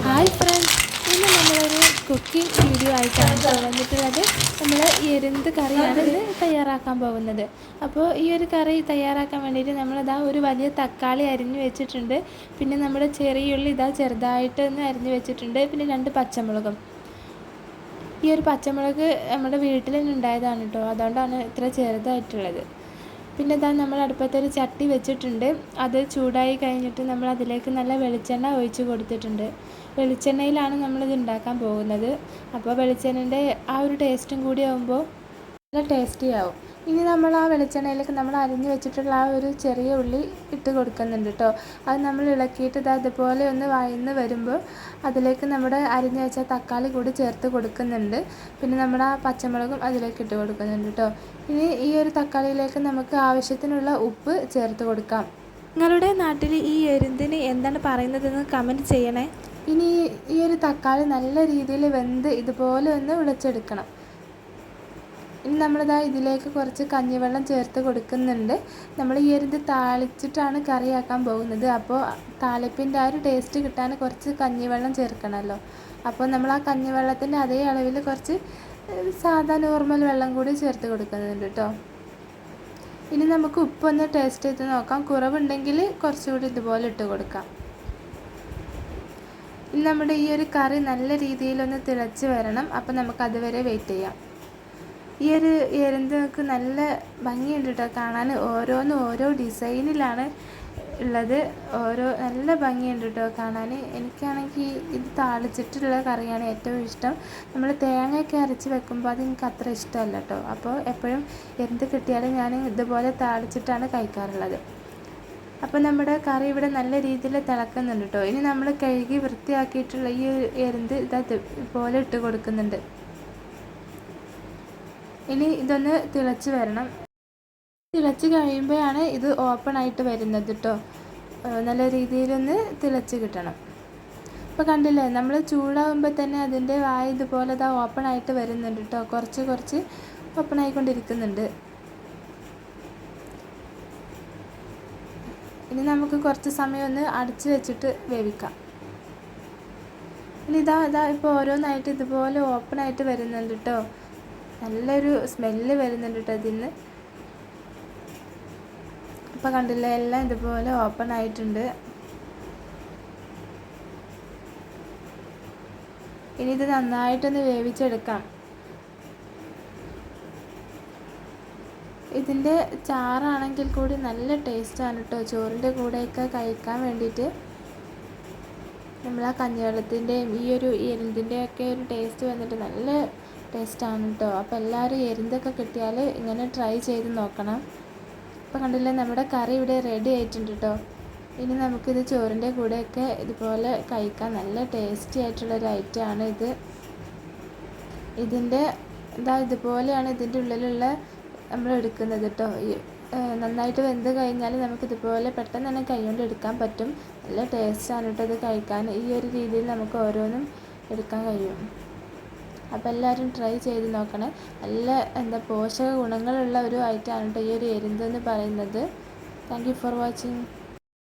Hi friends, ഇന്ന് നമ്മളൊരു cooking video ആയിട്ടാണ് വന്നിട്ടുള്ളത്. നമ്മൾ എരുന്ത് കറിയാണ് ഇന്ന് തയ്യാറാക്കാൻ പോകുന്നത്. അപ്പോൾ ഈ ഒരു കറി തയ്യാറാക്കാൻ വേണ്ടിയിട്ട് നമ്മളിതാ ഒരു വലിയ തക്കാളി അരിഞ്ഞു വെച്ചിട്ടുണ്ട്. പിന്നെ നമ്മുടെ ചെറിയുള്ളി ഇതാ ചെറുതായിട്ട് ഒന്ന് അരിഞ്ഞു വെച്ചിട്ടുണ്ട്. പിന്നെ 2 പച്ചമുളകും. ഈ ഒരു പച്ചമുളക് നമ്മുടെ വീട്ടിൽ തന്നെ ഉണ്ടായതാണ് കേട്ടോ, അതുകൊണ്ടാണ് ഇത്ര ചെറുതായിട്ടുള്ളത്. പിന്നെ ഇതാ നമ്മൾ അടുപ്പത്തൊരു ചട്ടി വെച്ചിട്ടുണ്ട്. അത് ചൂടായി കഴിഞ്ഞിട്ട് നമ്മൾ അതിലേക്ക് നല്ല വെളിച്ചെണ്ണ ഒഴിച്ച് കൊടുത്തിട്ടുണ്ട്. വെളിച്ചെണ്ണയിലാണ് നമ്മളിത് ഉണ്ടാക്കാൻ പോകുന്നത്. അപ്പോൾ വെളിച്ചെണ്ണൻ്റെ ആ ഒരു ടേസ്റ്റും കൂടി ആകുമ്പോൾ നല്ല ടേസ്റ്റി ആവും. ഇനി നമ്മൾ ആ വെളിച്ചെണ്ണയിലേക്ക് നമ്മൾ അരിഞ്ഞ് വെച്ചിട്ടുള്ള ആ ഒരു ചെറിയ ഉള്ളി ഇട്ട് കൊടുക്കുന്നുണ്ട് കേട്ടോ. അത് നമ്മൾ ഇളക്കിയിട്ട് ഇത് അതുപോലെ ഒന്ന് വഴന്ന് വരുമ്പോൾ അതിലേക്ക് നമ്മുടെ അരിഞ്ഞ് വെച്ച തക്കാളി കൂടി ചേർത്ത് കൊടുക്കുന്നുണ്ട്. പിന്നെ നമ്മുടെ ആ പച്ചമുളകും അതിലേക്ക് ഇട്ട് കൊടുക്കുന്നുണ്ട് കേട്ടോ. ഇനി ഈ ഒരു തക്കാളിയിലേക്ക് നമുക്ക് ആവശ്യത്തിനുള്ള ഉപ്പ് ചേർത്ത് കൊടുക്കാം. നിങ്ങളുടെ നാട്ടിൽ ഈ എരുന്തിന് എന്താണ് പറയുന്നതെന്ന് കമൻറ്റ് ചെയ്യണേ. ഇനി ഈ ഒരു തക്കാളി നല്ല രീതിയിൽ വെന്ത് ഇതുപോലെ ഒന്ന് ഉടച്ചെടുക്കണം. ഇനി നമ്മളിതാ ഇതിലേക്ക് കുറച്ച് കഞ്ഞിവെള്ളം ചേർത്ത് കൊടുക്കുന്നുണ്ട്. നമ്മൾ ഈ എരുന്ത് താളിച്ചിട്ടാണ് കറിയാക്കാൻ പോകുന്നത്. അപ്പോൾ താളിപ്പിൻ്റെ ആ ഒരു ടേസ്റ്റ് കിട്ടാൻ കുറച്ച് കഞ്ഞിവെള്ളം ചേർക്കണമല്ലോ. അപ്പോൾ നമ്മൾ ആ കഞ്ഞിവെള്ളത്തിൻ്റെ അതേ അളവിൽ കുറച്ച് സാധാ നോർമൽ വെള്ളം കൂടി ചേർത്ത് കൊടുക്കുന്നുണ്ട് കേട്ടോ. ഇനി നമുക്ക് ഉപ്പൊന്ന് ടേസ്റ്റ് ചെയ്ത് നോക്കാം. കുറവുണ്ടെങ്കിൽ കുറച്ചുകൂടി ഇതുപോലെ ഇട്ട് കൊടുക്കാം. ഇനി നമ്മുടെ ഈ ഒരു കറി നല്ല രീതിയിലൊന്ന് തിളച്ച് വരണം. അപ്പോൾ നമുക്ക് അതുവരെ വെയിറ്റ് ചെയ്യാം. ഈ ഒരു എരുന്ത് നമുക്ക് നല്ല ഭംഗിയുണ്ട് കേട്ടോ കാണാൻ. ഓരോന്നും ഓരോ ഡിസൈനിലാണ് ഉള്ളത്. നല്ല ഭംഗിയുണ്ട് കേട്ടോ കാണാൻ. എനിക്കാണെങ്കിൽ ഇത് താളിച്ചിട്ടുള്ള കറിയാണ് ഏറ്റവും ഇഷ്ടം. നമ്മൾ തേങ്ങയൊക്കെ അരച്ച് വെക്കുമ്പോൾ അത് എനിക്ക് അത്ര ഇഷ്ടമല്ല കേട്ടോ. അപ്പോൾ എപ്പോഴും എന്ത് കിട്ടിയാലും ഞാൻ ഇതുപോലെ താളിച്ചിട്ടാണ് കഴിക്കാറുള്ളത്. അപ്പോൾ നമ്മുടെ കറി ഇവിടെ നല്ല രീതിയിൽ തിളക്കുന്നുണ്ട് കേട്ടോ. ഇനി നമ്മൾ കഴുകി വൃത്തിയാക്കിയിട്ടുള്ള ഈ എരുന്ത് ഇതുപോലെ ഇട്ട് കൊടുക്കുന്നുണ്ട്. ഇനി ഇതൊന്ന് തിളച്ച് വരണം. തിളച്ച് കഴിയുമ്പോഴാണ് ഇത് ഓപ്പൺ ആയിട്ട് വരുന്നത് കേട്ടോ. നല്ല രീതിയിലൊന്ന് തിളച്ച് കിട്ടണം. അപ്പോൾ കണ്ടില്ലേ, നമ്മൾ ചൂടാകുമ്പോൾ തന്നെ അതിൻ്റെ വായ ഇതുപോലെ ഓപ്പൺ ആയിട്ട് വരുന്നുണ്ട് കേട്ടോ. കുറച്ച് ഓപ്പൺ ആയിക്കൊണ്ടിരിക്കുന്നുണ്ട്. ഇനി നമുക്ക് കുറച്ച് സമയം ഒന്ന് അടച്ച് വെച്ചിട്ട് വേവിക്കാം. ഇനി ഇതാ ഇപ്പോൾ ഓരോന്നായിട്ട് ഇതുപോലെ ഓപ്പൺ ആയിട്ട് വരുന്നുണ്ട് കേട്ടോ. നല്ലൊരു സ്മെല്ല് വരുന്നുണ്ട് കേട്ടോ ഇതിന്. അപ്പോൾ കണ്ടില്ലേ, എല്ലാം ഇതുപോലെ ഓപ്പൺ ആയിട്ടുണ്ട്. ഇനി ഇത് നന്നായിട്ടൊന്ന് വേവിച്ചെടുക്കാം. ഇതിൻ്റെ ചാറാണെങ്കിൽ കൂടി നല്ല ടേസ്റ്റാണ് കേട്ടോ. ചോറിൻ്റെ കൂടെയൊക്കെ കഴിക്കാൻ വേണ്ടിയിട്ട് നമ്മൾ ആ കഞ്ഞിവെള്ളത്തിൻ്റെയും ഈ ഒരു എരുന്തിൻ്റെയൊക്കെ ഒരു ടേസ്റ്റ് വന്നിട്ട് നല്ല ടേസ്റ്റാണ് കേട്ടോ. അപ്പോൾ എല്ലാവരും എരുന്തൊക്കെ കിട്ടിയാൽ ഇങ്ങനെ ട്രൈ ചെയ്ത് നോക്കണം. അപ്പോൾ കണ്ടില്ലേ, നമ്മുടെ കറി ഇവിടെ റെഡി ആയിട്ടുണ്ട് കേട്ടോ. ഇനി നമുക്കിത് ചോറിൻ്റെ കൂടെയൊക്കെ ഇതുപോലെ കഴിക്കാൻ നല്ല ടേസ്റ്റി ആയിട്ടുള്ളൊരു ഐറ്റമാണ് ഇത്. ഇതുപോലെയാണ് ഇതിൻ്റെ ഉള്ളിലുള്ള നമ്മൾ എടുക്കുന്നത് കേട്ടോ. നന്നായിട്ട് വെന്ത് കഴിഞ്ഞാൽ നമുക്കിതുപോലെ പെട്ടെന്ന് തന്നെ കൈകൊണ്ട് എടുക്കാൻ പറ്റും. നല്ല ടേസ്റ്റാണ് കേട്ടോ ഇത് കഴിക്കാൻ. ഈ ഒരു രീതിയിൽ നമുക്ക് ഓരോന്നും എടുക്കാൻ കഴിയും. അപ്പോൾ എല്ലാവരും ട്രൈ ചെയ്ത് നോക്കണേ. നല്ല പോഷക ഗുണങ്ങളുള്ള ഒരു ഐറ്റമാണ് കേട്ടോ ഈ ഒരു എരുന്ത് എന്ന് പറയുന്നത്. Thank you for watching.